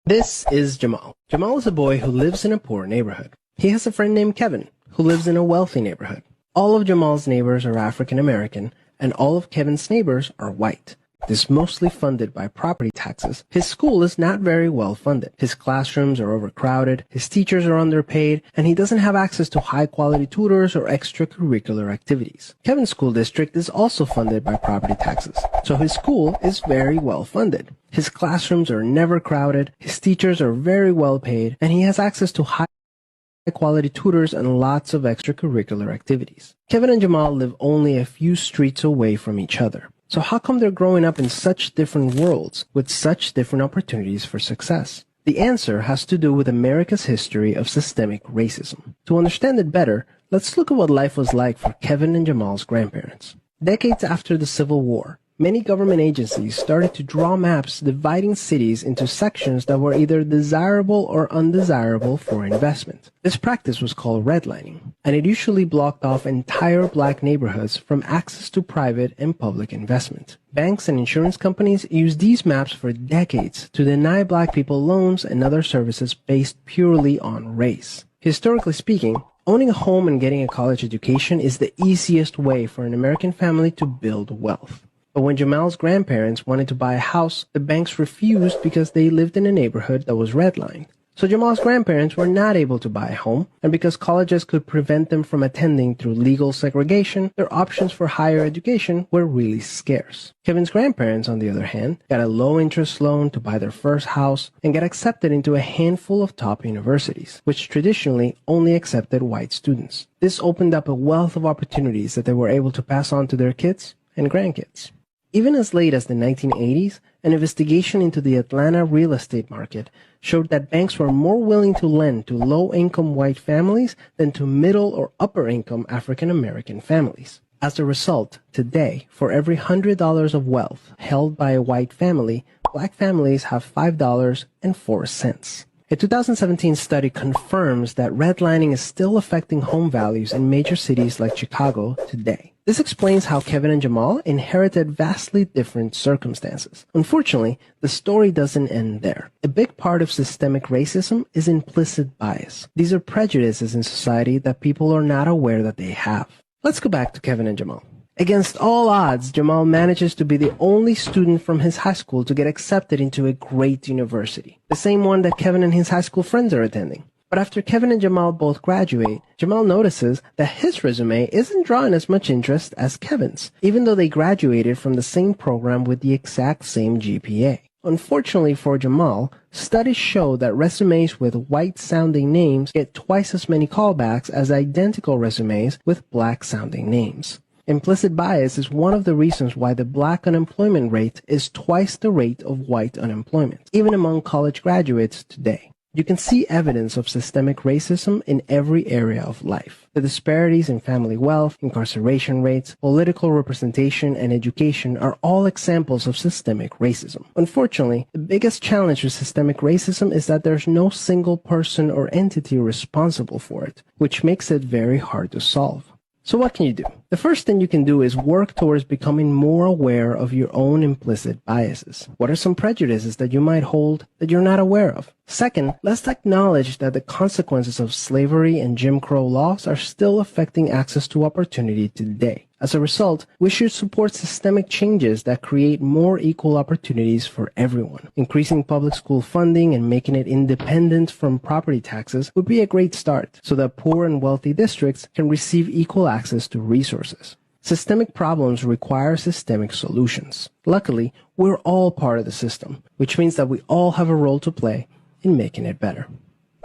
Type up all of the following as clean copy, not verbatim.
This is Jamal. Jamal is a boy who lives in a poor neighborhood. He has a friend named Kevin, who lives in a wealthy neighborhood. All of Jamal's neighbors are African American, and all of Kevin's neighbors are white. This is mostly funded by property taxes. His school is not very well funded. His classrooms are overcrowded, his teachers are underpaid, and he doesn't have access to high-quality tutors or extracurricular activities. Kevin's school district is also funded by property taxes, so his school is very well funded. His classrooms are never crowded, his teachers are very well paid, and he has access to high-quality tutors and lots of extracurricular activities. Kevin and Jamal live only a few streets away from each other. So how come they're growing up in such different worlds with such different opportunities for success? The answer has to do with America's history of systemic racism. To understand it better, let's look at what life was like for Kevin and Jamal's grandparents. Decades after the Civil War, many government agencies started to draw maps dividing cities into sections that were either desirable or undesirable for investment. This practice was called redlining, and it usually blocked off entire black neighborhoods from access to private and public investment. Banks and insurance companies used these maps for decades to deny black people loans and other services based purely on race. Historically speaking, owning a home and getting a college education is the easiest way for an American family to build wealth. But when Jamal's grandparents wanted to buy a house, the banks refused because they lived in a neighborhood that was redlined. So Jamal's grandparents were not able to buy a home, and because colleges could prevent them from attending through legal segregation, their options for higher education were really scarce. Kevin's grandparents, on the other hand, got a low-interest loan to buy their first house and got accepted into a handful of top universities, which traditionally only accepted white students. This opened up a wealth of opportunities that they were able to pass on to their kids and grandkids. Even as late as the 1980s, an investigation into the Atlanta real estate market showed that banks were more willing to lend to low-income white families than to middle or upper-income African-American families. As a result, today, for every $100 of wealth held by a white family, black families have $5.04. A 2017 study confirms that redlining is still affecting home values in major cities like Chicago today. This explains how Kevin and Jamal inherited vastly different circumstances. Unfortunately, the story doesn't end there. A big part of systemic racism is implicit bias. These are prejudices in society that people are not aware that they have. Let's go back to Kevin and Jamal. Against all odds, Jamal manages to be the only student from his high school to get accepted into a great university, the same one that Kevin and his high school friends are attending. But after Kevin and Jamal both graduate, Jamal notices that his resume isn't drawing as much interest as Kevin's, even though they graduated from the same program with the exact same GPA. Unfortunately for Jamal, studies show that resumes with white-sounding names get twice as many callbacks as identical resumes with black-sounding names. Implicit bias is one of the reasons why the black unemployment rate is twice the rate of white unemployment, even among college graduates today. You can see evidence of systemic racism in every area of life. The disparities in family wealth, incarceration rates, political representation, and education are all examples of systemic racism. Unfortunately, the biggest challenge with systemic racism is that there's no single person or entity responsible for it, which makes it very hard to solve. So what can you do? The first thing you can do is work towards becoming more aware of your own implicit biases. What are some prejudices that you might hold that you're not aware of? Second, let's acknowledge that the consequences of slavery and Jim Crow laws are still affecting access to opportunity today. As a result, we should support systemic changes that create more equal opportunities for everyone. Increasing public school funding and making it independent from property taxes would be a great start, so that poor and wealthy districts can receive equal access to resources. Systemic problems require systemic solutions. Luckily, we're all part of the system, which means that we all have a role to play in making it better.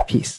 Peace.